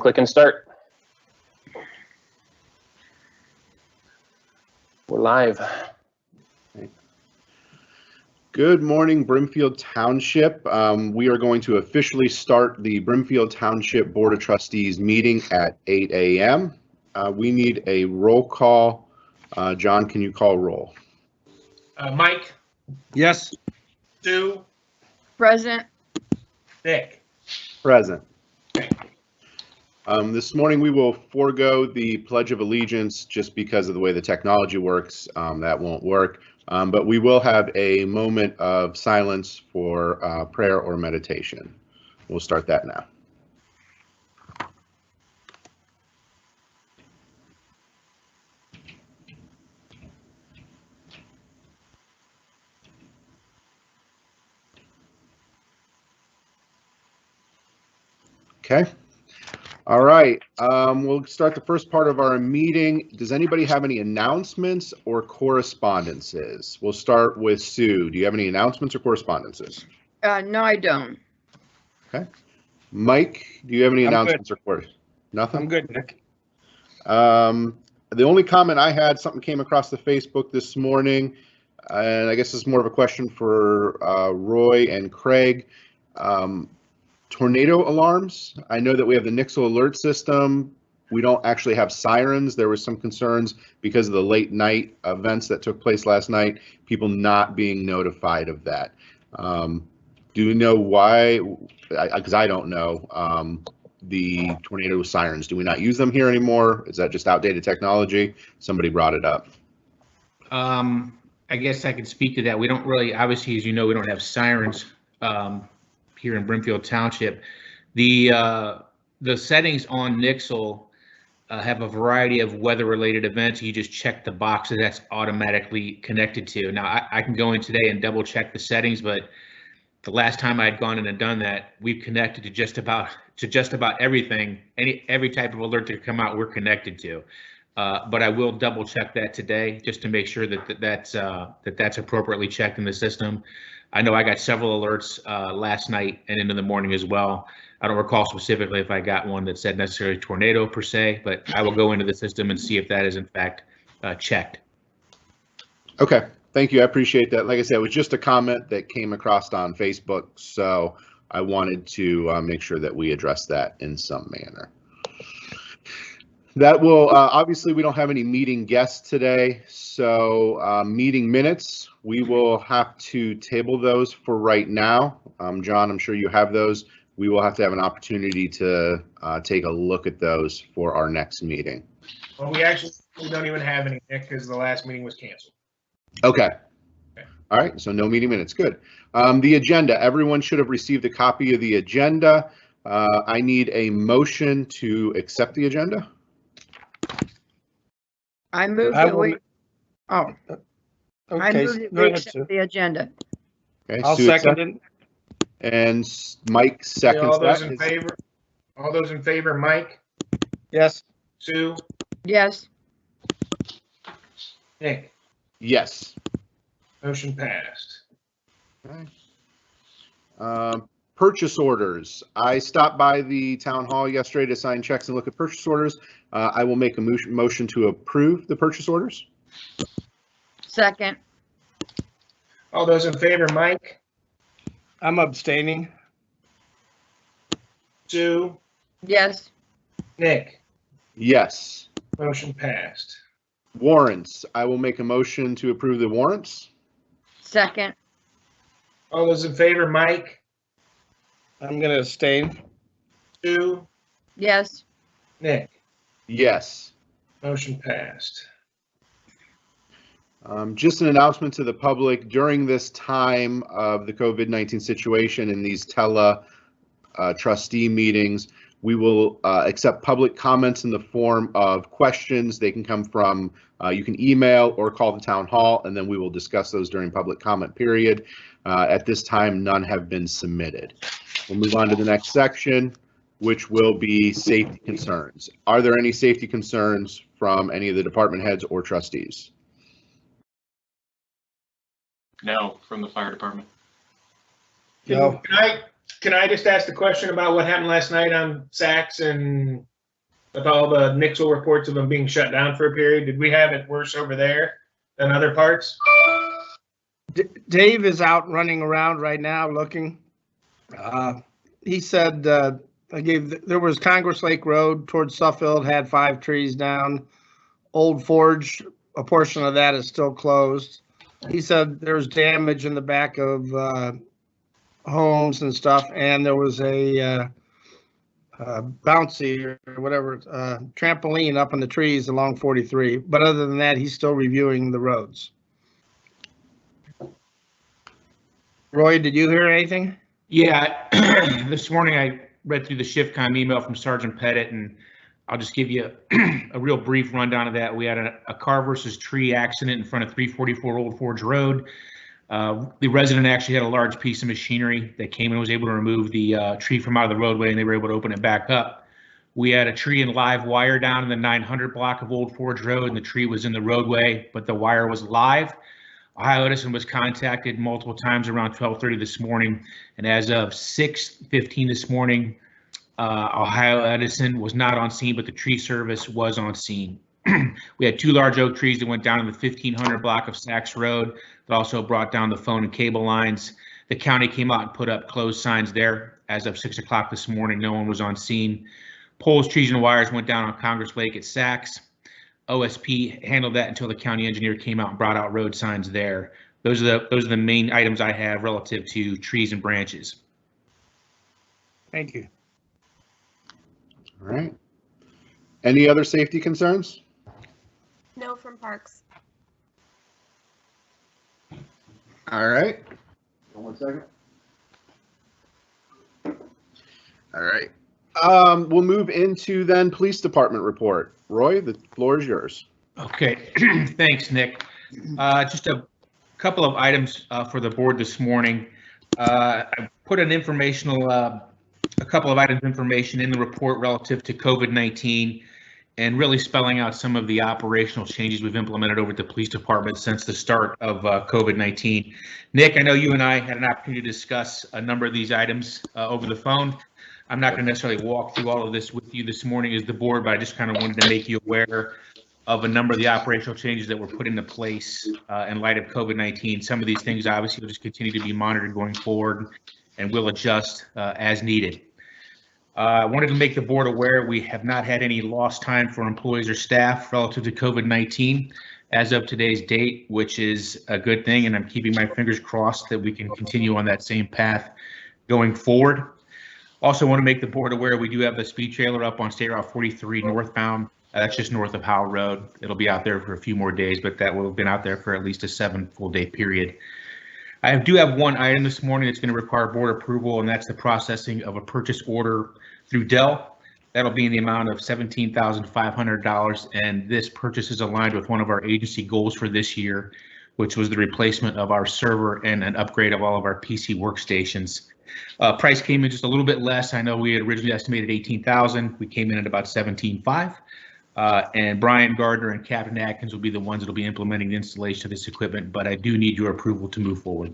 I'm clicking start. We're live. Good morning, Brimfield Township. We are going to officially start the Brimfield Township Board of Trustees meeting at 8 a.m. We need a roll call. John, can you call roll? Mike? Yes. Sue? Present. Nick? Present. This morning we will forego the Pledge of Allegiance just because of the way the technology works. That won't work. But we will have a moment of silence for prayer or meditation. We'll start that now. Okay. All right. We'll start the first part of our meeting. Does anybody have any announcements or correspondences? We'll start with Sue. Do you have any announcements or correspondences? No, I don't. Okay. Mike, do you have any I'm announcements or correspondences? Nothing? I'm good, Nick. The only comment I had, something came across the Facebook this morning, and I guess it's more of a question for Roy and Craig. Tornado alarms. I know that we have the Nixle alert system. We don't actually have sirens. There was some concerns because of the late night events that took place last night, people not being notified of that. Do you know why? Because I don't know. The tornado sirens, do we not use them here anymore? Is that just outdated technology? Somebody brought it up. I guess I could speak to that. We don't really, obviously, as you know, we don't have sirens here in Brimfield Township. The settings on Nixle have a variety of weather-related events. You just check the boxes that's automatically connected to. Now, I can go in today and double check the settings, but the last time I'd gone in and done that, we've connected to just about everything. Every type of alert that come out, we're connected to. But I will double check that today just to make sure that's appropriately checked in the system. I know I got several alerts last night and into the morning as well. I don't recall specifically if I got one that said necessarily tornado per se, but I will go into the system and see if that is in fact checked. Okay, thank you. I appreciate that. Like I said, it was just a comment that came across on Facebook, so I wanted to make sure that we address that in some manner. That will, obviously, we don't have any meeting guests today, so meeting minutes, we will have to table those for right now. John, I'm sure you have those. We will have to have an opportunity to take a look at those for our next meeting. Well, we don't even have any, Nick, because the last meeting was canceled. Okay. All right, so no meeting minutes, good. The agenda, everyone should have received a copy of the agenda. I need a motion to accept the agenda. I move I that will- we, I Okay, move that go we ahead, accept Sue. the agenda. Okay, I'll Sue second accept- it. And Mike seconds All those that. in favor? All those in favor, Mike, Yes. Sue, Yes. Nick, Yes. motion passed. Okay. Purchase orders. I stopped by the town hall yesterday to sign checks and look at purchase orders. I will make a motion to approve the purchase orders. Second. All those in favor, Mike, I'm abstaining. Sue, Yes. Nick, Yes. motion passed. Warrants. I will make a motion to approve the warrants. Second. All those in favor, Mike, I'm going to abstain. Sue, Yes. Nick, Yes. motion passed. Just an announcement to the public, during this time of the COVID-19 situation and these trustee meetings, we will accept public comments in the form of questions. They can come from, you can email or call the town hall, and then we will discuss those during public comment period. At this time, none have been submitted. We'll move on to the next section, which will be safety concerns. Are there any safety concerns from any of the department heads or trustees? No, from the fire department. No. Can I just ask the question about what happened last night on Saks and with all the Nixle reports of them being shut down for a period? Did we have it worse over there than other parts? Dave is out running around right now looking. He said, there was Congress Lake Road towards Suffield had 5 trees down. Old Forge, a portion of that is still closed. He said there's damage in the back of homes and stuff, and there was a bouncy or whatever trampoline up in the trees along 43. But other than that, he's still reviewing the roads. Roy, did you hear anything? Yeah, this morning I read through the ShiftCom email from Sergeant Pettit, and I'll just give you a real brief rundown of that. We had a car versus tree accident in front of 344 Old Forge Road. The resident actually had a large piece of machinery that came and was able to remove the tree from out of the roadway, and they were able to open it back up. We had a tree and live wire down in the 900 block of Old Forge Road, and the tree was in the roadway, but the wire was live. Ohio Edison was contacted multiple times around 12:30 this morning, and as of 6:15 this morning, Ohio Edison was not on scene, but the tree service was on scene. We had 2 large oak trees that went down in the 1500 block of Sachs Road that also brought down the phone and cable lines. The county came out and put up closed signs there. As of 6 o'clock this morning, no one was on scene. Poles, trees, and wires went down on Congress Lake at Sachs. OSP handled that until the county engineer came out and brought out road signs there. Those are the main items I have relative to trees and branches. Thank you. All right. Any other safety concerns? No from Parks. All right. 1 second. All right. We'll move into then police department report. Roy, the floor is yours. Okay, thanks, Nick. Just a couple of items for the board this morning. I put an informational, a couple of items of information in the report relative to COVID-19 and really spelling out some of the operational changes we've implemented over at the police department since the start of COVID-19. Nick, I know you and I had an opportunity to discuss a number of these items over the phone. I'm not going to necessarily walk through all of this with you this morning as the board, but I just kind of wanted to make you aware of a number of the operational changes that were put into place in light of COVID-19. Some of these things obviously will just continue to be monitored going forward and will adjust as needed. I wanted to make the board aware we have not had any lost time for employees or staff relative to COVID-19 as of today's date, which is a good thing, and I'm keeping my fingers crossed that we can continue on that same path going forward. Also want to make the board aware we do have the speed trailer up on State Route 43 northbound. That's just north of Howell Road. It'll be out there for a few more days, but that will have been out there for at least a 7 full day period. I do have one item this morning that's going to require board approval, and that's the processing of a purchase order through Dell. That'll be in the amount of $17,500, and this purchase is aligned with one of our agency goals for this year, which was the replacement of our server and an upgrade of all of our PC workstations. Price came in just a little bit less. I know we had originally estimated $18,000. We came in at about $17,500. And Brian Gardner and Captain Atkins will be the ones that will be implementing the installation of this equipment, but I do need your approval to move forward.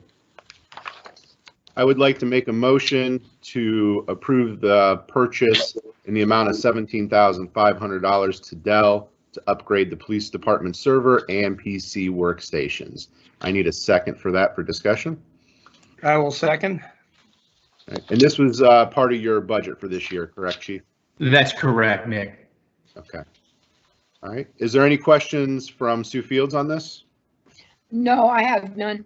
I would like to make a motion to approve the purchase in the amount of $17,500 to Dell to upgrade the police department server and PC workstations. I need a second for that for discussion. I will second. And this was part of your budget for this year, correct, Chief? That's correct, Nick. Okay. All right. Is there any questions from Sue Fields on this? No, I have none.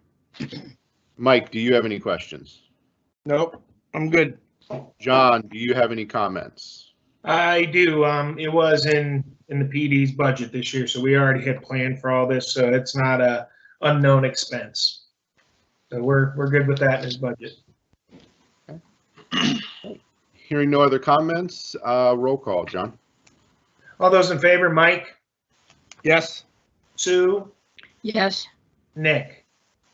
Mike, do you have any questions? Nope, I'm good. John, do you have any comments? I do. It was in the PD's budget this year, so we already had planned for all this, so it's not a unknown expense. So we're good with that in his budget. Hearing no other comments, roll call, John. All those in favor, Mike, Yes. Sue, Yes. Nick,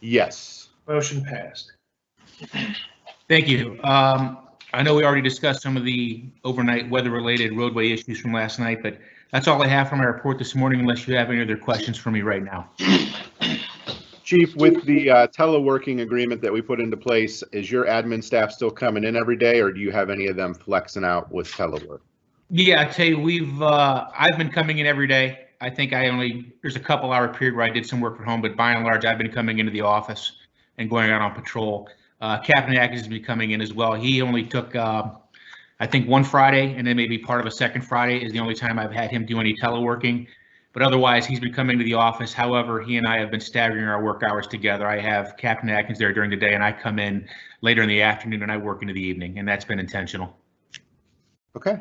Yes. motion passed. Thank you. I know we already discussed some of the overnight weather-related roadway issues from last night, but that's all I have for my report this morning, unless you have any other questions for me right now. Chief, with the teleworking agreement that we put into place, is your admin staff still coming in every day, or do you have any of them flexing out with telework? Yeah, I tell you, I've been coming in every day. I think there's a couple hour period where I did some work from home, but by and large, I've been coming into the office and going out on patrol. Captain Atkins has been coming in as well. He only took, I think, one Friday, and then maybe part of a second Friday is the only time I've had him do any teleworking. But otherwise, he's been coming to the office. However, he and I have been staggering our work hours together. I have Captain Atkins there during the day, and I come in later in the afternoon, and I work into the evening, and that's been intentional. Okay.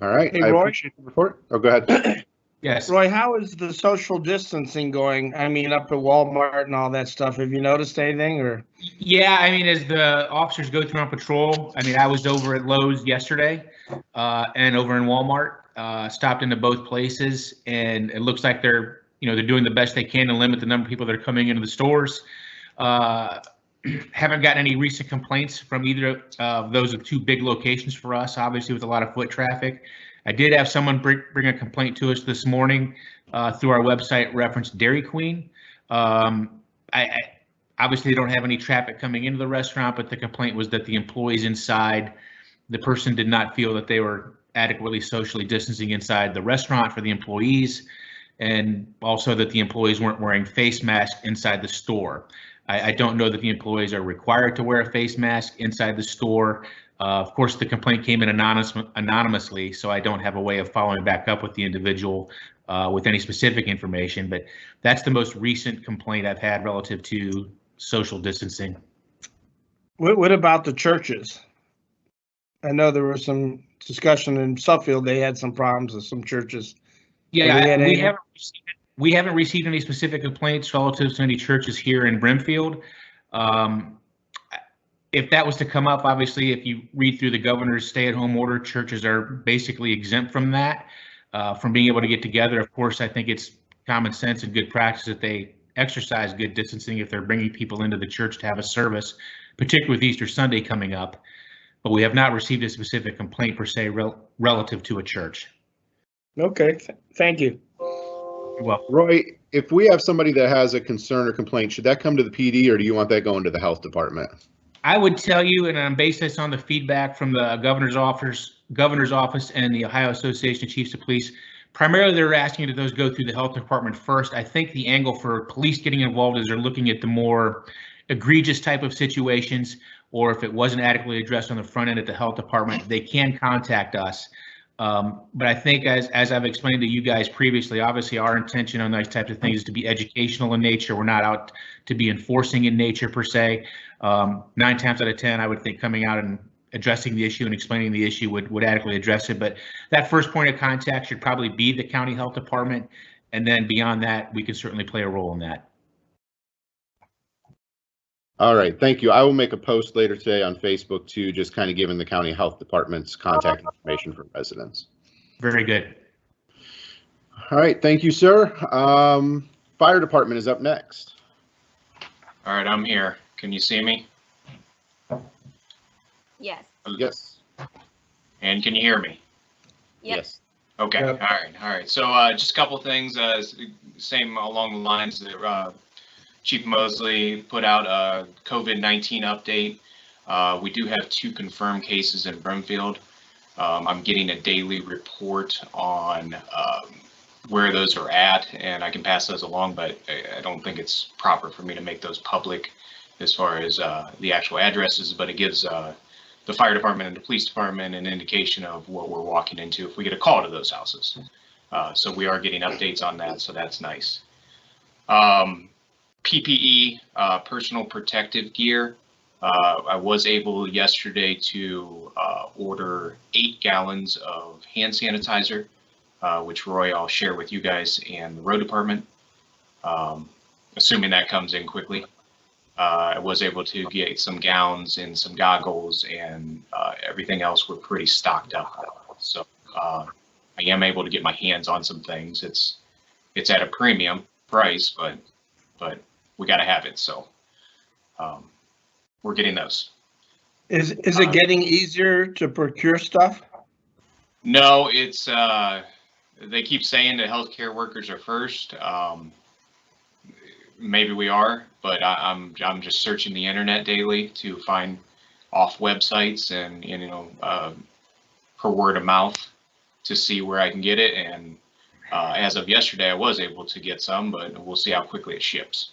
All right. Hey, I Roy? appreciate the report. Oh, go ahead. Yes. Roy, how is the social distancing going? I mean, up at Walmart and all that stuff. Have you noticed anything or? Yeah, I mean, as the officers go through on patrol, I mean, I was over at Lowe's yesterday and over in Walmart, stopped into both places, and it looks like they're doing the best they can to limit the number of people that are coming into the stores. Haven't gotten any recent complaints from either of those two big locations for us, obviously with a lot of foot traffic. I did have someone bring a complaint to us this morning through our website, referenced Dairy Queen. I obviously don't have any traffic coming into the restaurant, but the complaint was that the employees inside, the person did not feel that they were adequately socially distancing inside the restaurant for the employees, and also that the employees weren't wearing face masks inside the store. I don't know that the employees are required to wear a face mask inside the store. Of course, the complaint came in anonymously, so I don't have a way of following back up with the individual with any specific information, but that's the most recent complaint I've had relative to social distancing. What about the churches? I know there was some discussion in Suffield. They had some problems with some churches. Yeah, we haven't received any specific complaints relative to any churches here in Brimfield. If that was to come up, obviously, if you read through the governor's stay-at-home order, churches are basically exempt from that, from being able to get together. Of course, I think it's common sense and good practice that they exercise good distancing if they're bringing people into the church to have a service, particularly with Easter Sunday coming up. But we have not received a specific complaint per se relative to a church. Okay, thank you. Well, Roy, if we have somebody that has a concern or complaint, should that come to the PD or do you want that going to the health department? I would tell you, and I'm based this on the feedback from the governor's office and the Ohio Association of Chiefs of Police. Primarily, they're asking that those go through the health department first. I think the angle for police getting involved is they're looking at the more egregious type of situations, or if it wasn't adequately addressed on the front end at the health department, they can contact us. But I think as I've explained to you guys previously, obviously our intention on these types of things is to be educational in nature. We're not out to be enforcing in nature per se. 9 times out of 10, I would think coming out and addressing the issue and explaining the issue would adequately address it. But that first point of contact should probably be the county health department. And then beyond that, we can certainly play a role in that. All right, thank you. I will make a post later today on Facebook too, just kind of giving the county health department's contact information for residents. Very good. All right, thank you, sir. Fire department is up next. All right, I'm here. Can you see me? Yes. Yes. And can you hear me? Yep. Okay. Yep. All right. So just a couple things, same along the lines that Chief Mosley put out a COVID-19 update. We do have 2 confirmed cases in Brimfield. I'm getting a daily report on where those are at, and I can pass those along, but I don't think it's proper for me to make those public as far as the actual addresses, but it gives the fire department and the police department an indication of what we're walking into if we get a call to those houses. So we are getting updates on that, so that's nice. PPE, personal protective gear. I was able yesterday to order 8 gallons of hand sanitizer, which Roy, I'll share with you guys and the road department, assuming that comes in quickly. I was able to get some gowns and some goggles, and everything else we're pretty stocked up. So I am able to get my hands on some things. It's at a premium price, but we got to have it. So we're getting those. Is it getting easier to procure stuff? No, it's they keep saying that healthcare workers are first. Maybe we are, but I'm just searching the internet daily to find off websites and per word of mouth. to see where I can get it. And as of yesterday, I was able to get some, but we'll see how quickly it ships.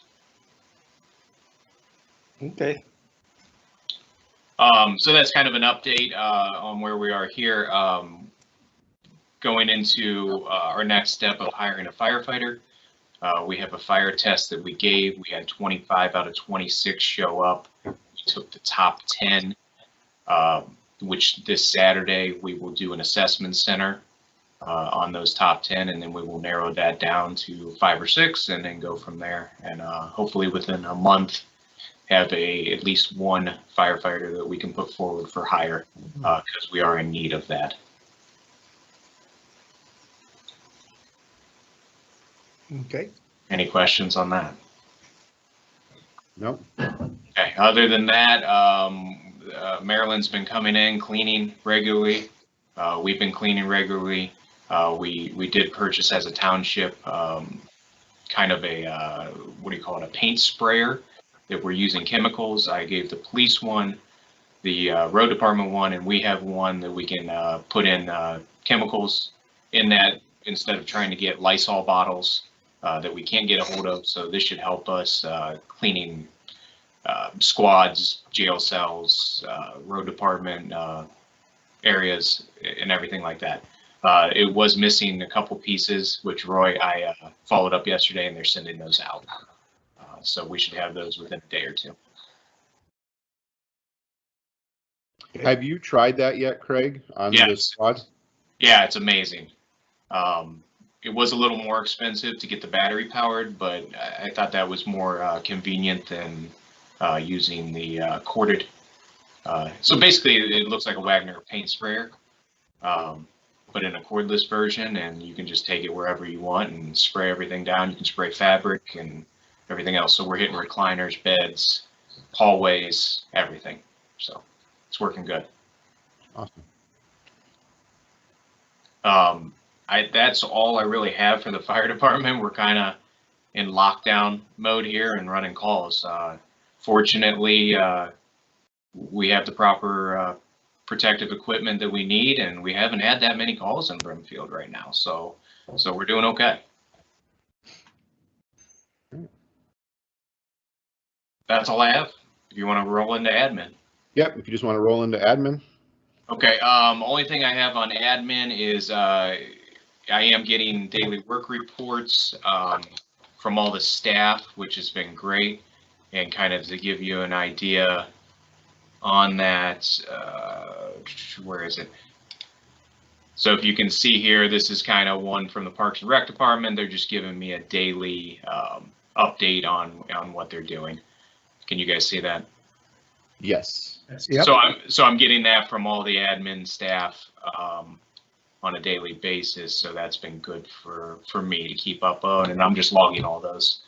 Okay. So that's kind of an update on where we are here. Going into our next step of hiring a firefighter. We have a fire test that we gave. We had 25 out of 26 show up. We took the top 10, which this Saturday we will do an assessment center on those top 10, and then we will narrow that down to 5 or 6 and then go from there. And hopefully within a month, have at least one firefighter that we can put forward for hire because we are in need of that. Okay. Any questions on that? Nope. Okay, other than that, Marilyn's been coming in, cleaning regularly. We've been cleaning regularly. We did purchase as a township kind of a, what do you call it, a paint sprayer that we're using chemicals. I gave the police one, the road department one, and we have one that we can put in chemicals in that instead of trying to get Lysol bottles that we can't get a hold of. So this should help us cleaning squads, jail cells, road department areas, and everything like that. It was missing a couple pieces, which I followed up yesterday, and they're sending those out. So we should have those within a day or two. Have you tried that yet, Craig, on the squad? Yeah, it's amazing. It was a little more expensive to get the battery powered, but I thought that was more convenient than using the corded. So basically, it looks like a Wagner paint sprayer, but in a cordless version, and you can just take it wherever you want and spray everything down. You can spray fabric and everything else. So we're hitting recliners, beds, hallways, everything. So it's working good. Awesome. That's all I really have for the fire department. We're kind of in lockdown mode here and running calls. Fortunately, we have the proper protective equipment that we need, and we haven't had that many calls in Brimfield right now. So we're doing okay. That's all I have. If you want to roll into admin. Yep, if you just want to roll into admin. Okay, only thing I have on admin is I am getting daily work reports from all the staff, which has been great. And kind of to give you an idea on that, where is it? So if you can see here, this is kind of one from the Parks and Rec Department. They're just giving me a daily update on what they're doing. Can you guys see that? Yes. Yep. So I'm getting that from all the admin staff on a daily basis. So that's been good for me to keep up on, and I'm just logging all those.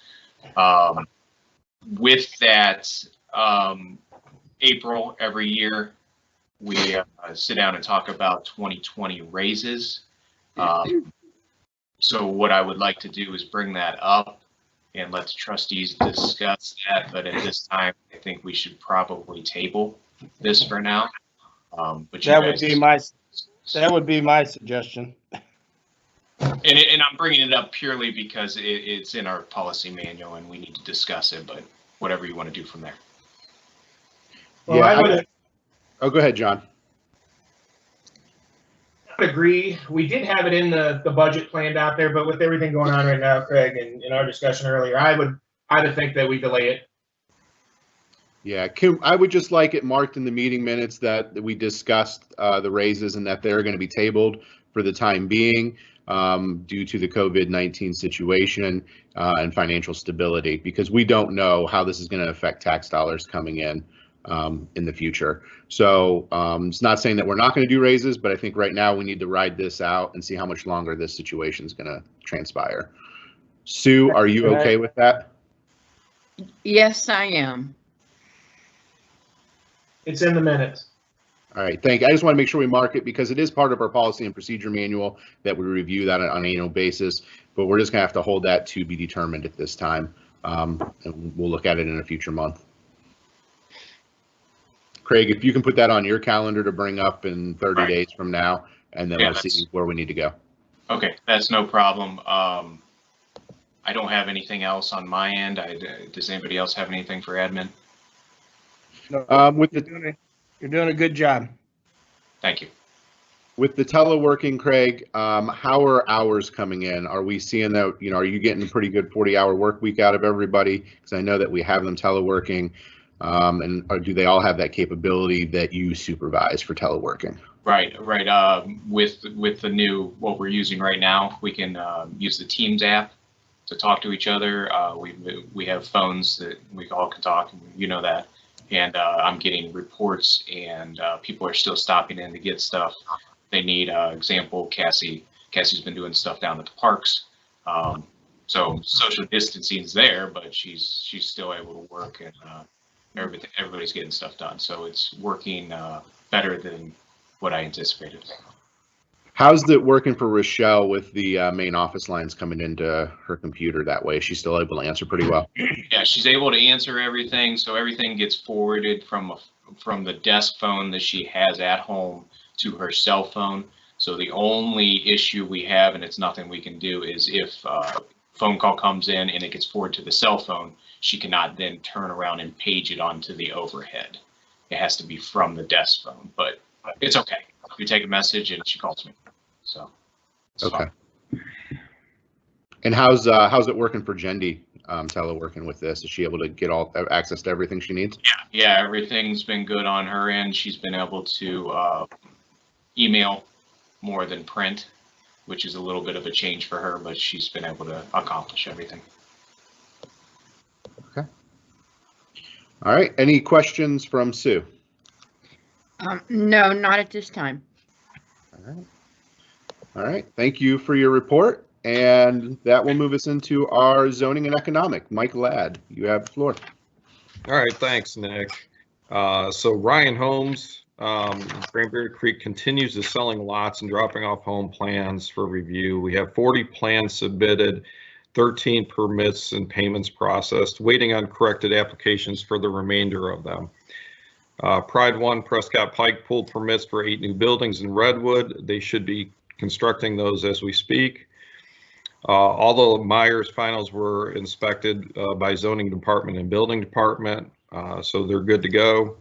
With that, April every year we sit down and talk about 2020 raises. So what I would like to do is bring that up and let the trustees discuss that. But at this time, I think we should probably table this for now. But That would be my suggestion. And I'm bringing it up purely because it's in our policy manual and we need to discuss it. But whatever you want to do from there. Well, Yeah. Oh, go ahead, John. I would agree. We did have it in the budget planned out there, but with everything going on right now, Craig, and in our discussion earlier, I would think that we delay it. Yeah, I would just like it marked in the meeting minutes that we discussed the raises and that they're going to be tabled for the time being due to the COVID-19 situation and financial stability, because we don't know how this is going to affect tax dollars coming in the future. So it's not saying that we're not going to do raises, but I think right now we need to ride this out and see how much longer this situation is going to transpire. Sue, are you okay with that? Yes, I am. It's in the minutes. All right, thank you. I just want to make sure we mark it because it is part of our policy and procedure manual that we review that on an annual basis, but we're just going to have to hold that to be determined at this time. And we'll look at it in a future month. Craig, if you can put that on your calendar to bring up in 30 days from now, and then Yeah, we'll see where we need to go. Okay, that's no problem. I don't have anything else on my end. Does anybody else have anything for admin? No, With you're doing a good job. Thank you. With the teleworking, Craig, how are hours coming in? Are we seeing that, are you getting a pretty good 40-hour work week out of everybody? Because I know that we have them teleworking, and do they all have that capability that you supervise for teleworking? Right. With the new, what we're using right now, we can use the Teams app to talk to each other. We have phones that we all can talk, and you know that. And I'm getting reports, and people are still stopping in to get stuff they need. Example, Cassie's been doing stuff down at the parks. So social distancing is there, but she's still able to work, and everybody's getting stuff done. So it's working better than what I anticipated. How's it working for Rochelle with the main office lines coming into her computer that way? Is she still able to answer pretty well? Yeah, she's able to answer everything. So everything gets forwarded from the desk phone that she has at home to her cell phone. So the only issue we have, and it's nothing we can do, is if a phone call comes in and it gets forwarded to the cell phone, she cannot then turn around and page it onto the overhead. It has to be from the desk phone, but it's okay. We take a message and she calls me. So. Okay. And how's it working for Jendi, teleworking with this? Is she able to get all access to everything she needs? Yeah, everything's been good on her end. She's been able to email more than print, which is a little bit of a change for her, but she's been able to accomplish everything. Okay. All right. Any questions from Sue? No, not at this time. All right. All right. Thank you for your report. And that will move us into our zoning and economic. Mike Ladd, you have the floor. All right, thanks, Nick. So Ryan Holmes, Cranberry Creek continues to selling lots and dropping off home plans for review. We have 40 plans submitted, 13 permits and payments processed, waiting on corrected applications for the remainder of them. Pride 1 Prescott Pike pulled permits for 8 new buildings in Redwood. They should be constructing those as we speak. All the Myers finals were inspected by zoning department and building department, so they're good to go.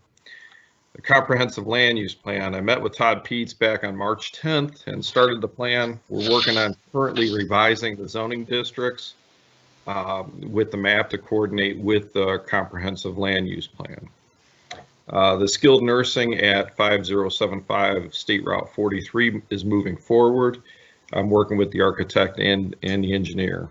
The comprehensive land use plan. I met with Todd Peets back on March 10th and started the plan. We're working on currently revising the zoning districts with the map to coordinate with the comprehensive land use plan. The skilled nursing at 5075 State Route 43 is moving forward. I'm working with the architect and the engineer.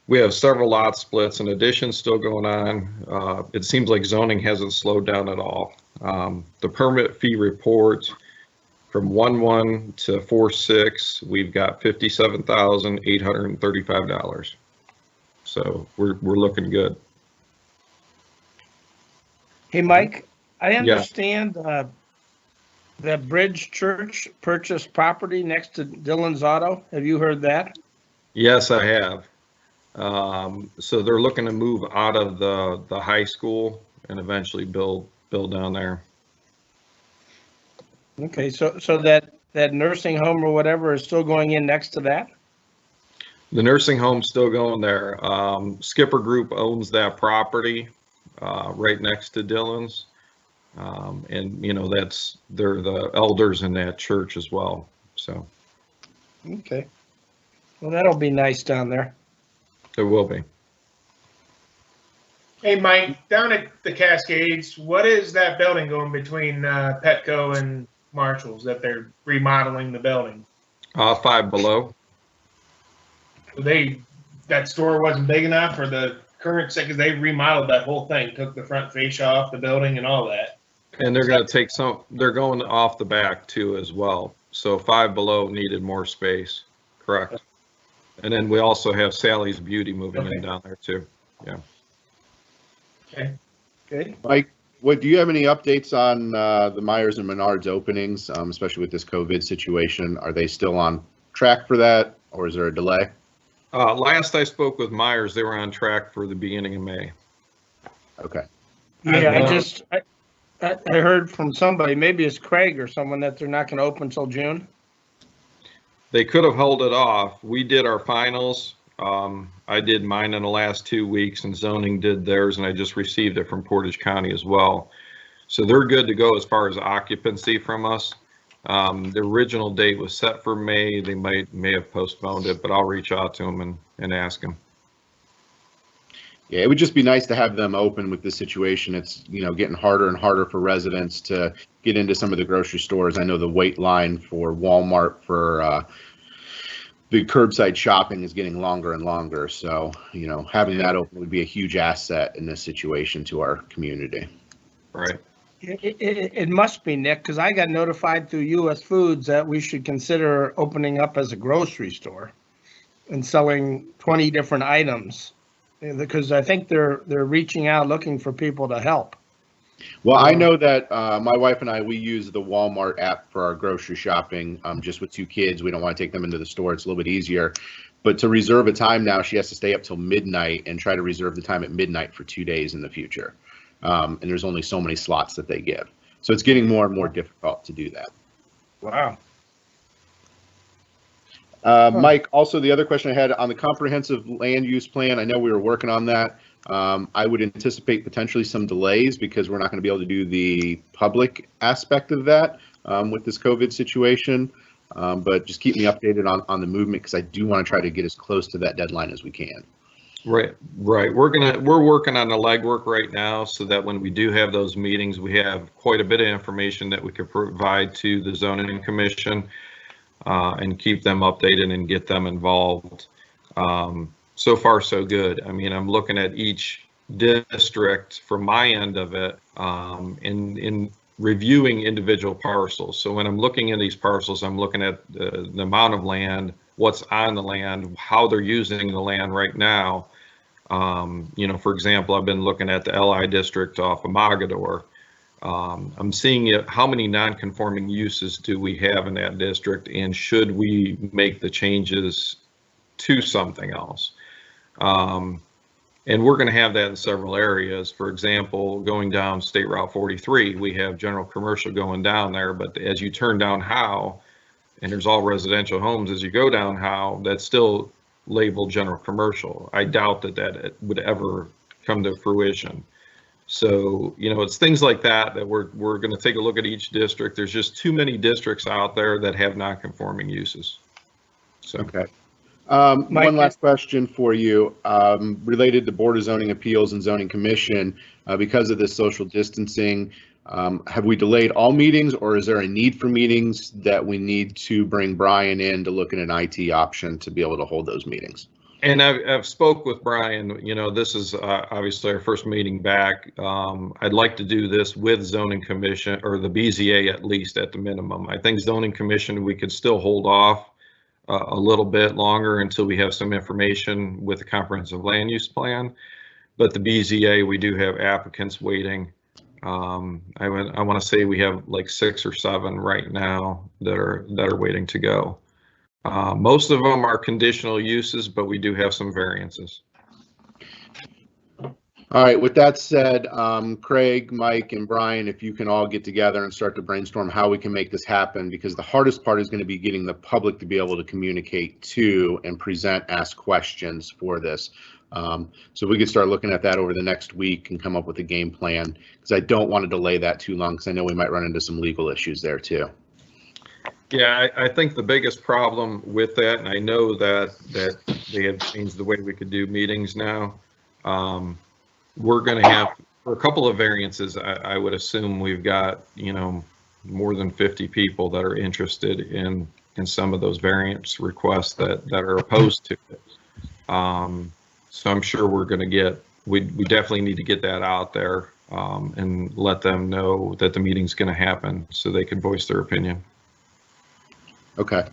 We have several lot splits and additions still going on. It seems like zoning hasn't slowed down at all. The permit fee report from 1/1 to 4/6, we've got $57,835. So we're looking good. Hey, Mike, I understand that Bridge Church purchased property next to Dillon's Auto. Have you heard that? Yes, I have. So they're looking to move out of the high school and eventually build down there. Okay, so that nursing home or whatever is still going in next to that? The nursing home's still going there. Skipper Group owns that property right next to Dillon's. And they're the elders in that church as well. So. Okay. Well, that'll be nice down there. It will be. Hey, Mike, down at the Cascades, what is that building going between Petco and Marshall's that they're remodeling the building? 5 Below. That store wasn't big enough for the current, because they remodeled that whole thing, took the front fascia off the building and all that. And they're going to take they're going off the back too as well. So 5 Below needed more space, correct. And then we also have Sally's Beauty moving in down there too. Yeah. Okay. Mike, do you have any updates on the Myers and Menards openings, especially with this COVID situation? Are they still on track for that, or is there a delay? Last I spoke with Myers, they were on track for the beginning of May. Okay. Yeah, I heard from somebody, maybe it's Craig or someone, that they're not going to open until June. They could have held it off. We did our finals. I did mine in the last 2 weeks, and zoning did theirs, and I just received it from Portage County as well. So they're good to go as far as occupancy from us. The original date was set for May. They may have postponed it, but I'll reach out to them and ask them. Yeah, it would just be nice to have them open with this situation. It's, getting harder and harder for residents to get into some of the grocery stores. I know the wait line for Walmart for the curbside shopping is getting longer and longer. So, having that open would be a huge asset in this situation to our community. Right. It must be, Nick, because I got notified through US Foods that we should consider opening up as a grocery store and selling 20 different items, because I think they're reaching out looking for people to help. Well, I know that my wife and we use the Walmart app for our grocery shopping. Just with 2 kids, we don't want to take them into the store. It's a little bit easier. But to reserve a time now, she has to stay up till midnight and try to reserve the time at midnight for 2 days in the future. And there's only so many slots that they give. So it's getting more and more difficult to do that. Wow. Mike, also the other question I had on the comprehensive land use plan, I know we were working on that. I would anticipate potentially some delays because we're not going to be able to do the public aspect of that with this COVID situation. But just keep me updated on the movement, because I do want to try to get as close to that deadline as we can. Right. We're working on the legwork right now so that when we do have those meetings, we have quite a bit of information that we could provide to the zoning commission and keep them updated and get them involved. So far, so good. I mean, I'm looking at each district from my end of it in reviewing individual parcels. So when I'm looking at these parcels, I'm looking at the amount of land, what's on the land, how they're using the land right now. For example, I've been looking at the LI district off of Mogador. I'm seeing how many non-conforming uses do we have in that district, and should we make the changes to something else? And we're going to have that in several areas. For example, going down State Route 43, we have general commercial going down there, but as you turn down Howe, and there's all residential homes, as you go down Howe, that's still labeled general commercial. I doubt that would ever come to fruition. So, it's things like that we're going to take a look at each district. There's just too many districts out there that have non-conforming uses. So. Okay. One last question for you, related to Board of Zoning Appeals and Zoning Commission. Because of this social distancing, have we delayed all meetings, or is there a need for meetings that we need to bring Brian in to look at an IT option to be able to hold those meetings? And I've spoke with Brian. This is obviously our first meeting back. I'd like to do this with Zoning Commission, or the BZA at least at the minimum. I think Zoning Commission, we could still hold off a little bit longer until we have some information with the comprehensive land use plan. But the BZA, we do have applicants waiting. I want to say we have like 6 or 7 right now that are waiting to go. Most of them are conditional uses, but we do have some variances. All right, with that said, Craig, Mike, and Brian, if you can all get together and start to brainstorm how we can make this happen, because the hardest part is going to be getting the public to be able to communicate to and ask questions for this. So we could start looking at that over the next week and come up with a game plan, because I don't want to delay that too long, because I know we might run into some legal issues there too. Yeah, I think the biggest problem with that, and I know that they have changed the way we could do meetings now. We're going to have, for a couple of variances, I would assume we've got, more than 50 people that are interested in some of those variance requests that are opposed to it. So I'm sure we're going to get, we definitely need to get that out there and let them know that the meeting's going to happen so they can voice their opinion. Okay.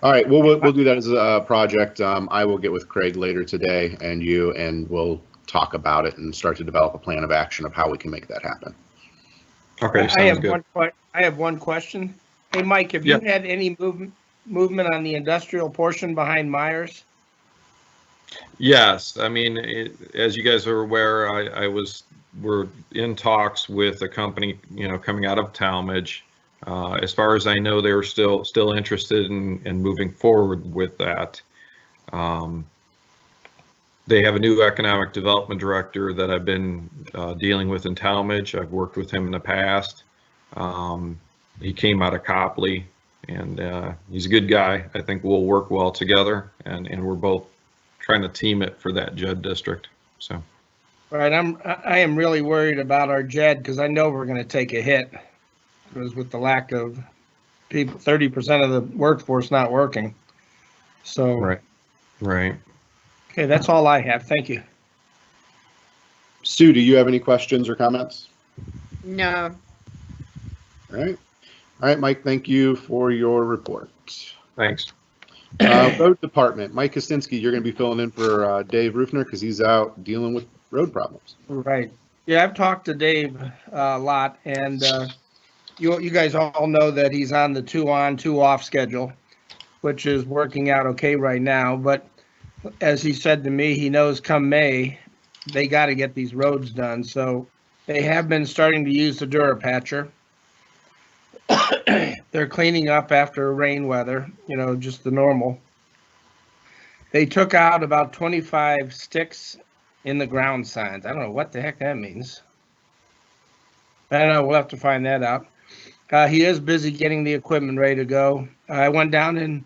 All right. Well, we'll do that as a project. I will get with Craig later today and we'll talk about it and start to develop a plan of action of how we can make that happen. Okay. Sounds good. I have one question. Hey, Mike, have you had any movement on the industrial portion behind Myers? Yes. I mean, as you guys are aware, I was we're in talks with a company, coming out of Talmadge. As far as I know, they're still interested in moving forward with that. They have a new economic development director that I've been dealing with in Talmadge. I've worked with him in the past. He came out of Copley, and he's a good guy. I think we'll work well together, and we're both trying to team it for that JED district. So. Right, I am really worried about our JED because I know we're going to take a hit because with the lack of people, 30% of the workforce not working. So. Right. Okay, that's all I have. Thank you. Sue, do you have any questions or comments? No. All right, Mike, thank you for your report. Thanks. Road Department, Mike Kosinski, you're going to be filling in for Dave Rufner because he's out dealing with road problems. Right. Yeah, I've talked to Dave a lot, and you guys all know that he's on the 2 on, 2 off schedule, which is working out okay right now. But as he said to me, he knows come May, they got to get these roads done. So they have been starting to use the Durapatcher. They're cleaning up after rain weather, just the normal. They took out about 25 sticks in the ground signs. I don't know what the heck that means. I don't know. We'll have to find that out. He is busy getting the equipment ready to go. I went down and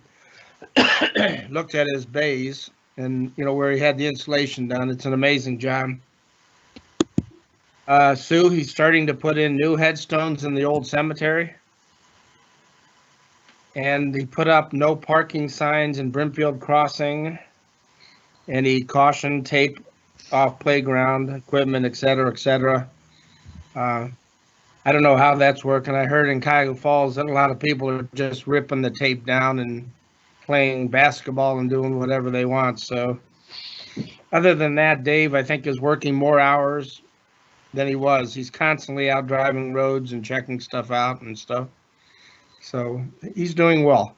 looked at his bays and, where he had the insulation done. It's an amazing job. Sue, he's starting to put in new headstones in the old cemetery. And he put up no parking signs in Brimfield Crossing. And he cautioned tape off playground equipment, et cetera, et cetera. I don't know how that's working. I heard in Cuyahoga Falls that a lot of people are just ripping the tape down and playing basketball and doing whatever they want. So other than that, Dave, I think, is working more hours than he was. He's constantly out driving roads and checking stuff out and stuff. So he's doing well.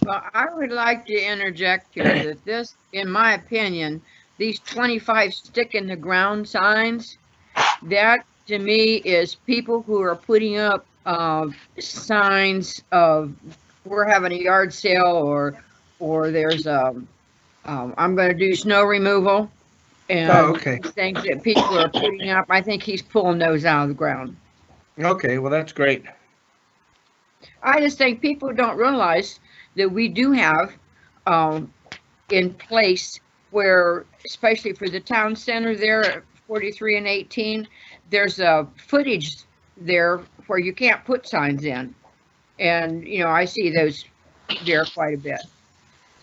Well, I would like to interject here that this, in my opinion, these 25 stick in the ground signs, that to me is people who are putting up signs of we're having a yard sale or there's I'm going to do snow removal, and things that people are putting up. I think he's pulling those out of the ground. Okay, well, that's great. I just think people don't realize that we do have in place where, especially for the town center there at 43 and 18, there's a footage there where you can't put signs in. And, I see those there quite a bit.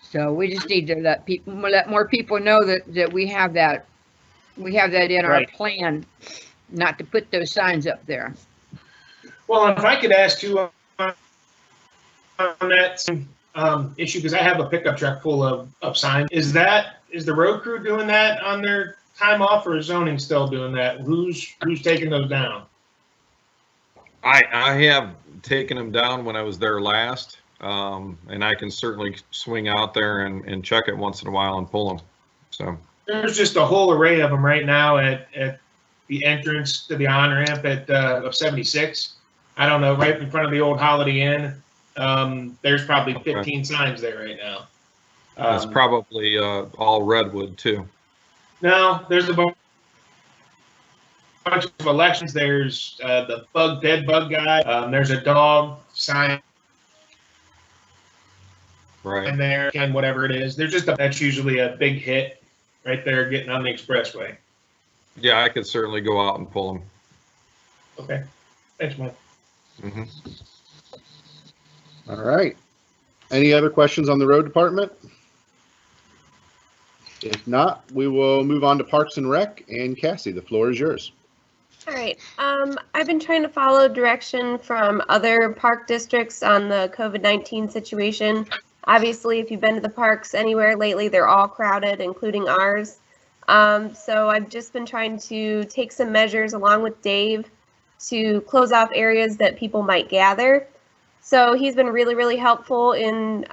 So we just need to let more people know that we have that. We have that in our plan, not to put those signs up there. Well, if I could ask you on that issue, because I have a pickup truck full of signs. Is the road crew doing that on their time off, or is zoning still doing that? Who's taking those down? I have taken them down when I was there last, and I can certainly swing out there and check it once in a while and pull them. So there's just a whole array of them right now at the entrance to the on-ramp of 76. I don't know, right in front of the old Holiday Inn. There's probably 15 signs there right now. That's probably all redwood too. No, there's a bunch of elections. There's the dead bug guy. There's a dog sign. Right. And there, and whatever it is, that's usually a big hit right there getting on the expressway. Yeah, I could certainly go out and pull them. Okay. Thanks, Mike. Mm-hmm. All right. Any other questions on the road department? If not, we will move on to Parks and Rec. And Cassie, the floor is yours. All right. I've been trying to follow direction from other park districts on the COVID-19 situation. Obviously, if you've been to the parks anywhere lately, they're all crowded, including ours. So I've just been trying to take some measures along with Dave to close off areas that people might gather. So he's been really, really helpful in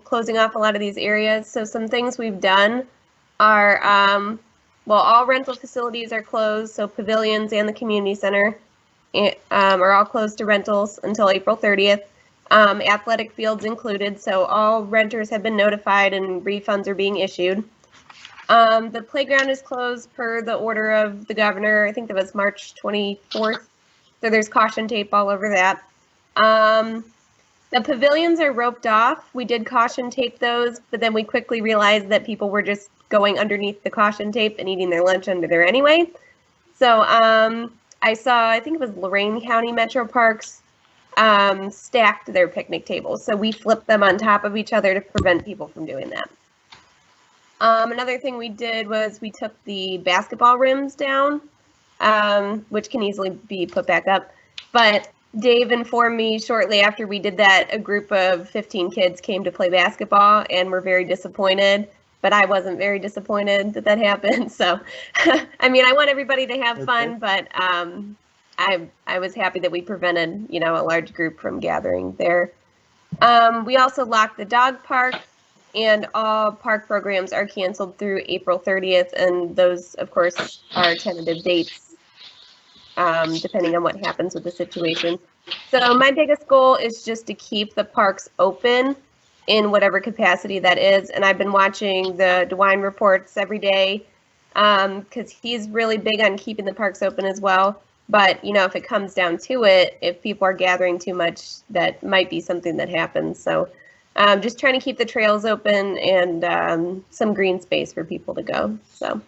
closing off a lot of these areas. So some things we've done are all rental facilities are closed, so pavilions and the community center are all closed to rentals until April 30th. Athletic fields included, so all renters have been notified and refunds are being issued. The playground is closed per the order of the governor. I think that was March 24th. So there's caution tape all over that. The pavilions are roped off. We did caution tape those, but then we quickly realized that people were just going underneath the caution tape and eating their lunch under there anyway. So I saw, I think it was Lorain County Metro Parks stacked their picnic tables. So we flipped them on top of each other to prevent people from doing that. Another thing we did was we took the basketball rims down, which can easily be put back up. But Dave informed me shortly after we did that, a group of 15 kids came to play basketball and were very disappointed. But I wasn't very disappointed that that happened. So, I mean, I want everybody to have fun, but I was happy that we prevented, you know, a large group from gathering there. We also locked the dog park, and all park programs are canceled through April 30th, and those, of course, are tentative dates, depending on what happens with the situation. So my biggest goal is just to keep the parks open in whatever capacity that is, and I've been watching the DeWine reports every day, because he's really big on keeping the parks open as well. But, you know, if it comes down to it, if people are gathering too much, that might be something that happens. So just trying to keep the trails open and some green space for people to go. So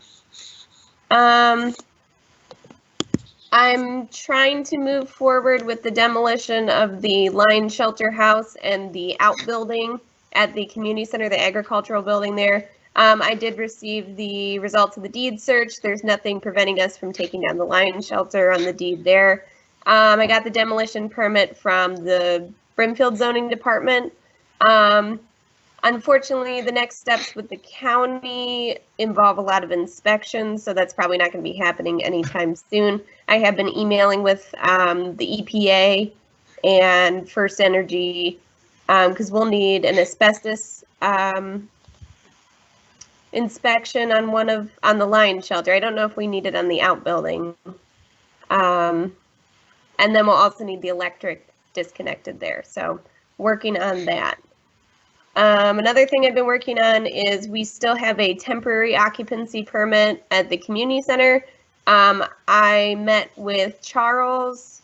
I'm trying to move forward with the demolition of the Lion Shelter House and the outbuilding at the community center, the agricultural building there. I did receive the results of the deed search. There's nothing preventing us from taking down the lion shelter on the deed there. I got the demolition permit from the Brimfield zoning department. Unfortunately, the next steps with the county involve a lot of inspections, so that's probably not going to be happening anytime soon. I have been emailing with the EPA and First Energy because we'll need an asbestos inspection on the lion shelter. I don't know if we need it on the outbuilding. And then we'll also need the electric disconnected there. So working on that. Another thing I've been working on is we still have a temporary occupancy permit at the community center. I met with Charles,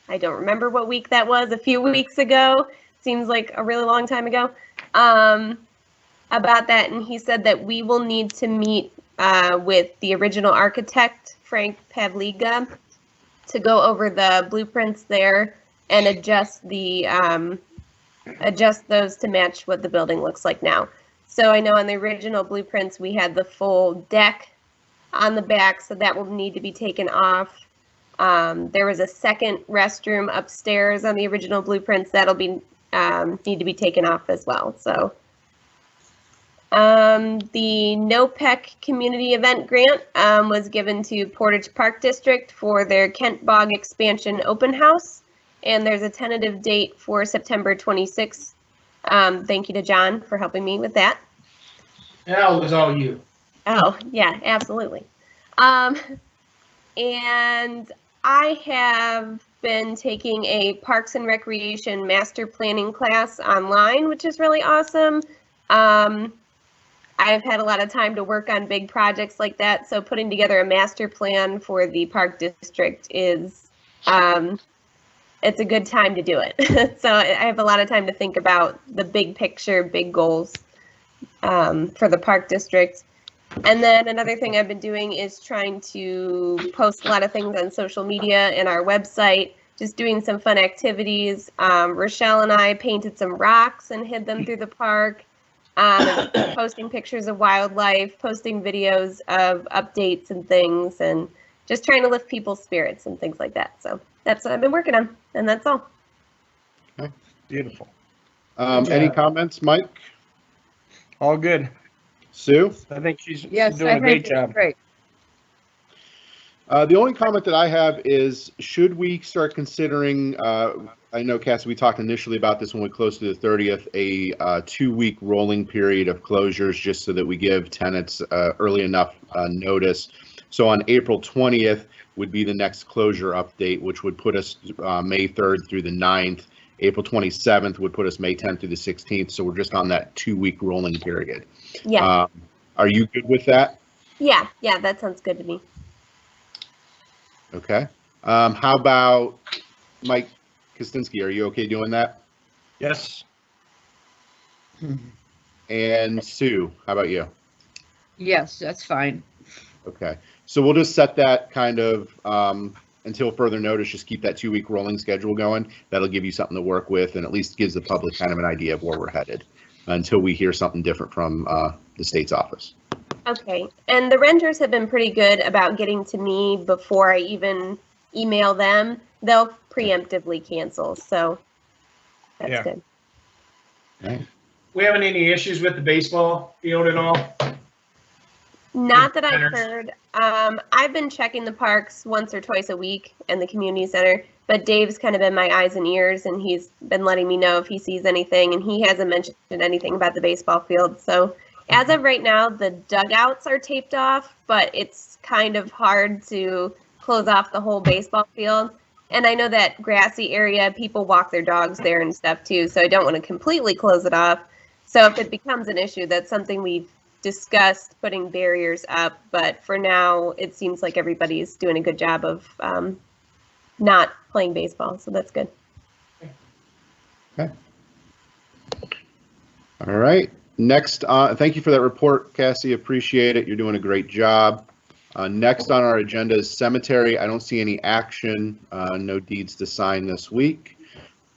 I don't remember what week that was, a few weeks ago. Seems like a really long time ago. About that, and he said that we will need to meet with the original architect, Frank Pavliga, to go over the blueprints there and adjust those to match what the building looks like now. So I know on the original blueprints we had the full deck on the back, so that will need to be taken off. There was a second restroom upstairs on the original blueprints that'll be need to be taken off as well. So the NOPEC community event grant was given to Portage Park District for their Kent Bog expansion open house, and there's a tentative date for September 26th. Thank you to John for helping me with that. Yeah, it was all you. Oh, yeah, absolutely. And I have been taking a Parks and Recreation master planning class online, which is really awesome. I've had a lot of time to work on big projects like that, so putting together a master plan for the park district is, it's a good time to do it. So I have a lot of time to think about the big picture, big goals for the park district. And then another thing I've been doing is trying to post a lot of things on social media and our website, just doing some fun activities. Rochelle and I painted some rocks and hid them through the park. Posting pictures of wildlife, posting videos of updates and things, and just trying to lift people's spirits and things like that. So that's what I've been working on, and that's all. Okay, beautiful. Any comments, Mike? All good. Sue? I think she's Yes, doing I a great think it's job. great. The only comment that I have is, should we start considering, I know, Cassie, we talked initially about this when we closed to the 30th, a 2-week rolling period of closures, just so that we give tenants early enough notice. So on April 20th would be the next closure update, which would put us May 3rd through the 9th. April 27th would put us May 10th through the 16th. So we're just on that 2-week rolling period. Yeah. Are you good with that? Yeah, that sounds good to me. Okay. How about Mike Kostinsky? Are you okay doing that? Yes. And Sue, how about you? Yes, that's fine. Okay. So we'll just set that kind of until further notice, just keep that 2-week rolling schedule going. That'll give you something to work with, and at least gives the public kind of an idea of where we're headed until we hear something different from the state's office. Okay, and the renters have been pretty good about getting to me before I even email them. They'll preemptively cancel, so that's good. Right. We having any issues with the baseball field at all? Not that I've Renters. heard. I've been checking the parks once or twice a week and the community center, but Dave's kind of been my eyes and ears, and he's been letting me know if he sees anything, and he hasn't mentioned anything about the baseball field. So as of right now, the dugouts are taped off, but it's kind of hard to close off the whole baseball field. And I know that grassy area, people walk their dogs there and stuff too, so I don't want to completely close it off. So if it becomes an issue, that's something we've discussed, putting barriers up, but for now, it seems like everybody's doing a good job of not playing baseball, so that's good. Okay. All right. Next, thank you for that report, Cassie. Appreciate it. You're doing a great job. Next on our agenda is cemetery. I don't see any action, no deeds to sign this week.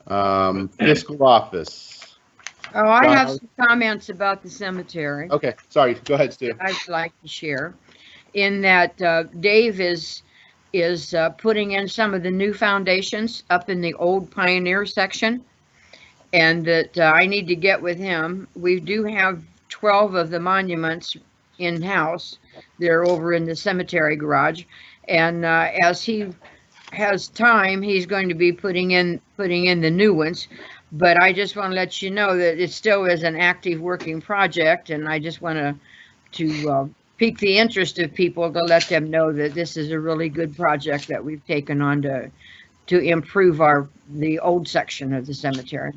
Fiscal office. Oh, I have some comments about the cemetery. Okay, sorry. Go ahead, Stu. I'd like to share, in that Dave is putting in some of the new foundations up in the old Pioneer section, and that I need to get with him. We do have 12 of the monuments in-house. They're over in the cemetery garage, and as he has time, he's going to be putting in the new ones. But I just want to let you know that it still is an active working project, and I just want to pique the interest of people to let them know that this is a really good project that we've taken on to improve the old section of the cemetery.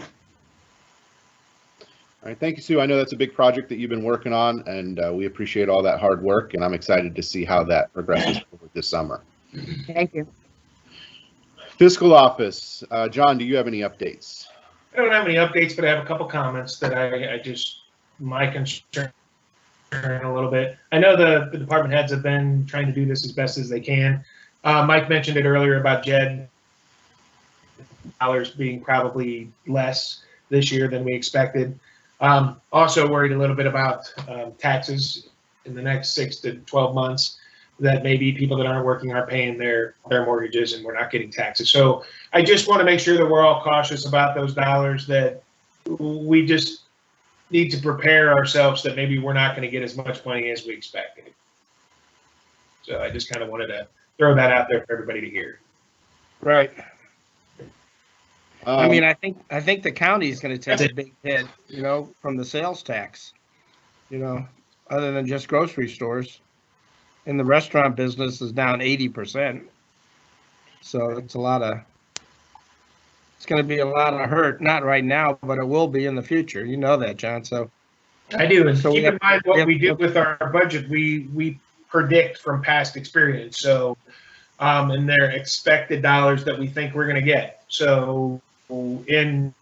All right, thank you, Sue. I know that's a big project that you've been working on, and we appreciate all that hard work, and I'm excited to see how that progresses this summer. Thank you. Fiscal office. John, do you have any updates? I don't have any updates, but I have a couple comments that my concern a little bit. I know the department heads have been trying to do this as best as they can. Mike mentioned it earlier about JED dollars being probably less this year than we expected. Also worried a little bit about taxes in the next 6 to 12 months, that maybe people that aren't working aren't paying their mortgages and we're not getting taxes. So I just want to make sure that we're all cautious about those dollars, that we just need to prepare ourselves that maybe we're not going to get as much money as we expected. So I just kind of wanted to throw that out there for everybody to hear. Right. I mean, I think the county is going to take a big hit, from the sales tax, other than just grocery stores. And the restaurant business is down 80%. So it's going to be a lot of hurt, not right now, but it will be in the future. You know that, John. So I do. And so keep in mind what we do with our budget. We predict from past experience. So, and their expected dollars that we think we're going to get. So in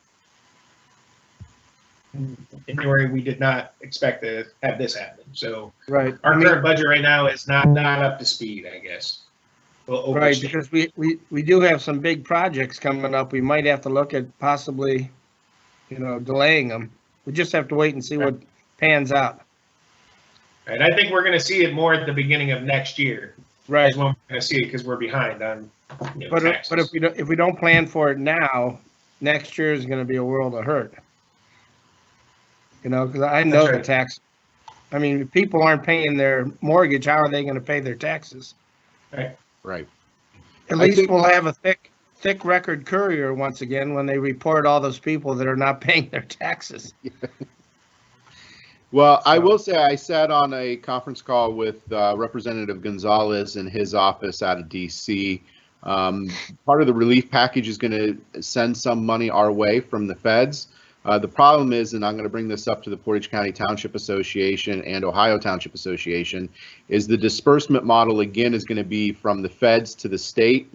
January, we did not expect to have this happen. So right, our current budget right now is not up to speed, I guess. Right, because we do have some big projects coming up. We might have to look at possibly, delaying them. We just have to wait and see what pans out. And I think we're going to see it more at the beginning of next year. Right. Is when we're going to see it, because we're behind on taxes. But if we don't plan for it now, next year is going to be a world of hurt. Because I know the tax. I mean, if people aren't paying their mortgage, how are they going to pay their taxes? Right. Right. At I least think- we'll have a thick record courier once again when they report all those people that are not paying their taxes. Well, I So- will say I sat on a conference call with Representative Gonzalez in his office out of DC. Part of the relief package is going to send some money our way from the feds. The problem is, and I'm going to bring this up to the Portage County Township Association and Ohio Township Association, is the disbursement model again is going to be from the feds to the state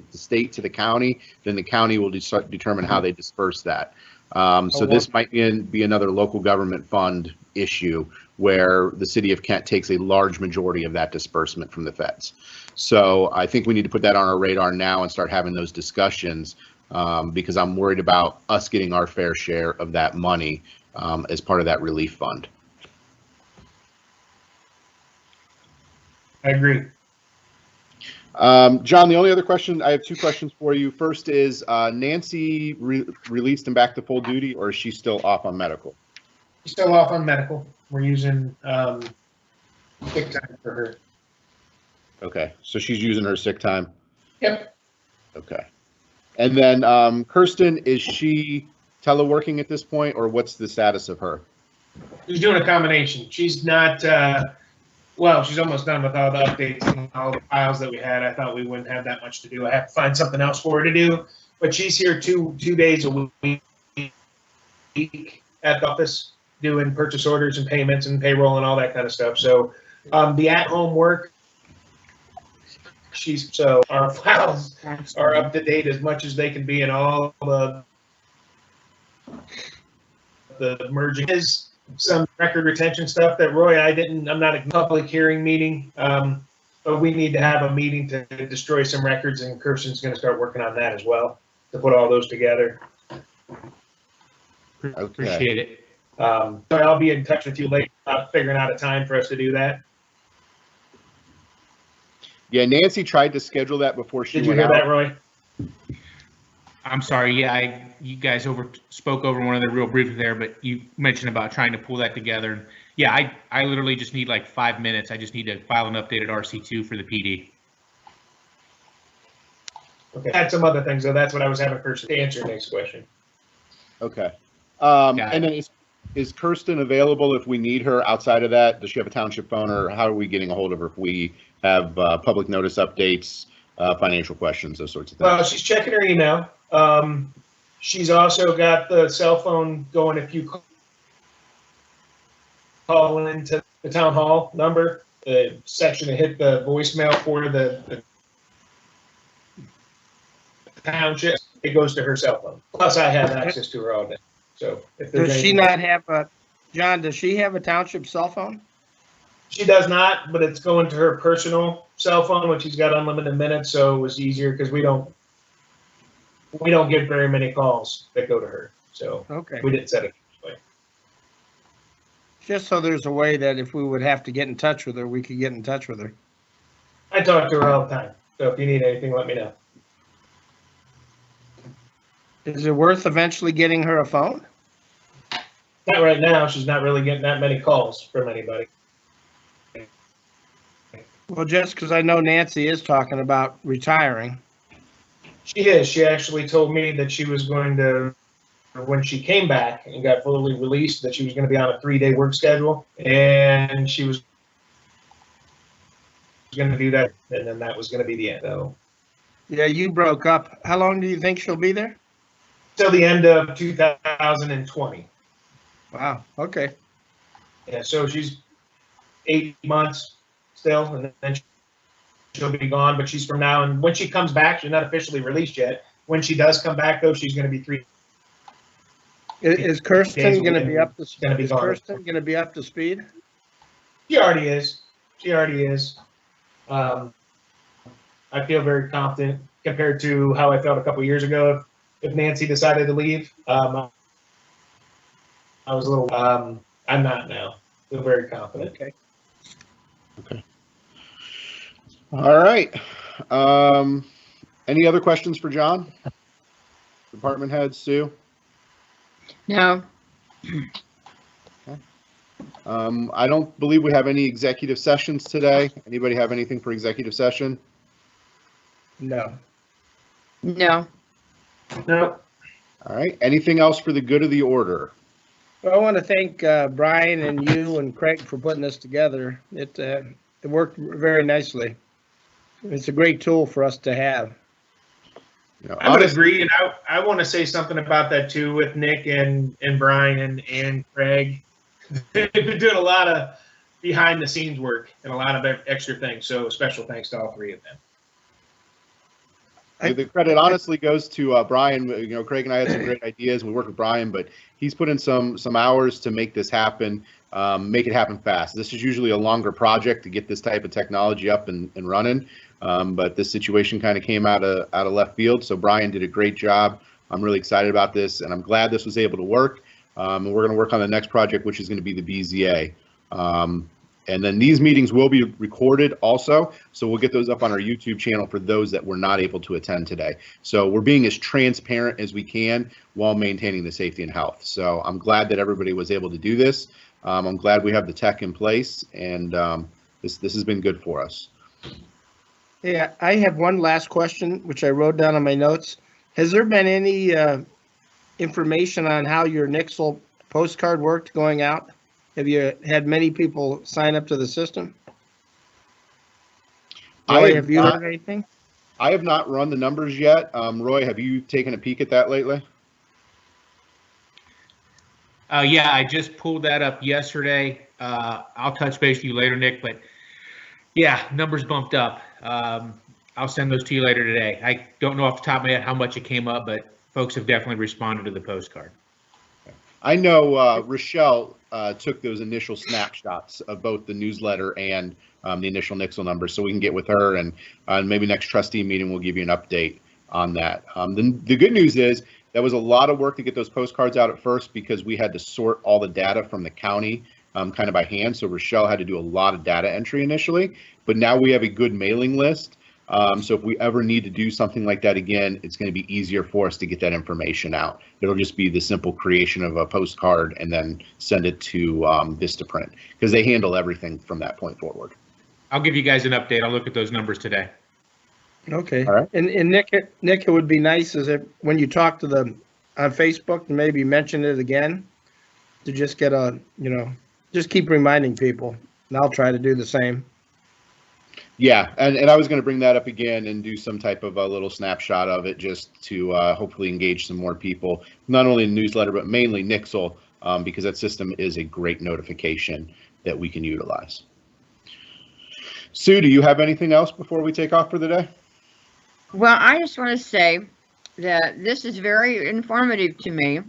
to the county, then the county will determine how they disperse that. So this might be another local government fund issue where the city of Kent takes a large majority of that disbursement from the feds. So I think we need to put that on our radar now and start having those discussions because I'm worried about us getting our fair share of that money as part of that relief fund. I agree. John, the only other question, I have two questions for you. First is Nancy released and back to full duty, or is she still off on medical? She's still off on medical. We're using sick time for her. Okay, so she's using her sick time. Yep. Okay. And then Kirsten, is she teleworking at this point, or what's the status of her? She's doing a combination. She's not, well, she's almost done with all the updates and all the files that we had. I thought we wouldn't have that much to do. I have to find something else for her to do. But she's here two days a week at the office doing purchase orders and payments and payroll and all that kind of stuff. So the at-home work, so our files are up to date as much as they can be, and all the merging is some record retention stuff that Roy, I'm not a public hearing meeting, but we need to have a meeting to destroy some records, and Kirsten's going to start working on that as well to put all those together. Okay. Appreciate it. So I'll be in touch with you later about figuring out a time for us to do that. Yeah, Nancy tried to schedule that before she Did you went hear out. that, Roy? I'm sorry. Yeah, you guys spoke over one of the real briefly there, but you mentioned about trying to pull that together. Yeah, I literally just need like 5 minutes. I just need to file an updated RC2 for the PD. Okay. I had some other things, though. That's what I was having Kirsten to answer your next question. Okay. Got And then is Kirsten available if we need her outside of that? Does she have a township phone, or how are we getting a hold of her if we have public notice updates, financial questions, those sorts of things? Well, she's checking her email. She's also got the cell phone going if you call into the town hall number, the section to hit the voicemail for the township, it goes to her cell phone. Plus, I have access to her all day. So if there's Does she anything- not have John, does she have a township cell phone? She does not, but it's going to her personal cell phone, which she's got unlimited minutes, so it was easier because we don't get very many calls that go to her. So Okay. we didn't set it this way. Just so there's a way that if we would have to get in touch with her, we could get in touch with her. I talk to her all the time. So if you need anything, let me know. Is it worth eventually getting her a phone? Not right now. She's not really getting that many calls from anybody. Well, just because I know Nancy is talking about retiring. She is. She actually told me that she was going to, when she came back and got fully released, that she was going to be on a 3-day work schedule, and she was going to do that, and then that was going to be the end. So Yeah, you broke up. How long do you think she'll be there? till the end of 2020. Wow. Okay. Yeah, so she's 8 months still, and then she'll be gone. But she's from now, and when she comes back, she's not officially released yet. When she does come back, though, she's going to be 3. Is Kirsten going to be up to? Gonna be Is gone. Kirsten going to be up to speed? She already is. She already is. I feel very confident compared to how I felt a couple years ago. If Nancy decided to leave, I was a little. I'm not now. Feel very confident. Okay. Okay. All right. Any other questions for John? Department head, Sue? No, I don't believe we have any executive sessions today. Anybody have anything for executive session? No. No. No. All right. Anything else for the good of the order? Well, I want to thank Brian and you and Craig for putting this together. It worked very nicely. It's a great tool for us to have. You know, I would honestly, agree, and I want to say something about that too with Nick and Brian and Craig. They've been doing a lot of behind the scenes work and a lot of extra things. So special thanks to all three of them. the credit honestly goes to Brian. You know, Craig and I had some great ideas. We worked with Brian, but he's put in some hours to make this happen, make it happen fast. This is usually a longer project to get this type of technology up and running, but this situation kind of came out of left field. So Brian did a great job. I'm really excited about this, and I'm glad this was able to work. And we're going to work on the next project, which is going to be the BZA. And then these meetings will be recorded also, so we'll get those up on our YouTube channel for those that were not able to attend today. So we're being as transparent as we can while maintaining the safety and health. So I'm glad that everybody was able to do this. I'm glad we have the tech in place, and this has been good for us. Yeah, I have one last question, which I wrote down on my notes. Has there been any information on how your Nixle postcard worked going out? Have you had many people sign up to the system? Roy, have you heard anything? I have not run the numbers yet. Roy, have you taken a peek at that lately? Yeah, I just pulled that up yesterday. I'll touch base with you later, Nick, but yeah, numbers bumped up. I'll send those to you later today. I don't know off the top of my head how much it came up, but folks have definitely responded to the postcard. I know Rochelle took those initial snapshots of both the newsletter and the initial Nixle numbers, so we can get with her, and maybe next trustee meeting we'll give you an update on that. The good news is that was a lot of work to get those postcards out at first because we had to sort all the data from the county kind of by hand. So Rochelle had to do a lot of data entry initially, but now we have a good mailing list. So if we ever need to do something like that again, it's going to be easier for us to get that information out. It'll just be the simple creation of a postcard and then send it to Vistaprint because they handle everything from that point forward. I'll give you guys an update. I'll look at those numbers today. Okay. All right. And Nick, it would be nice is if when you talk to them on Facebook, maybe mention it again to just get just keep reminding people. And I'll try to do the same. Yeah, and I was going to bring that up again and do some type of a little snapshot of it just to hopefully engage some more people, not only in the newsletter, but mainly Nixle, because that system is a great notification that we can utilize. Sue, do you have anything else before we take off for the day? Well, I just want to say that this is very informative to me.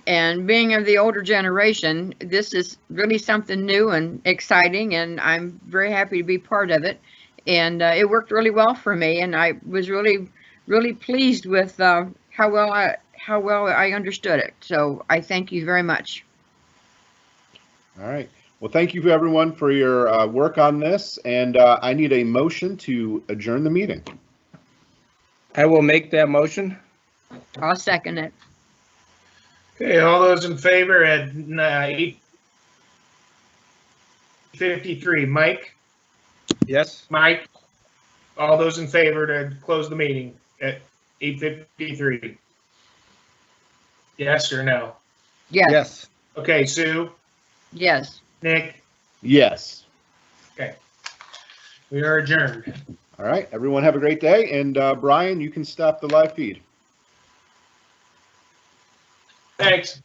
And being of the older generation, this is really something new and exciting, and I'm very happy to be part of it. And it worked really well for me, and I was really, really pleased with how well I understood it. So I thank you very much. All right. Well, thank you everyone for your work on this, and I need a motion to adjourn the meeting. I will make that motion. I'll second it. Okay, all those in favor at 8:53. Mike? Yes. Mike? All those in favor to close the meeting at 8:53? Yes or no? Yes. Yes. Okay, Sue? Yes. Nick? Yes. Okay. We are adjourned. All right. Everyone have a great day, and Brian, you can stop the live feed. Thanks.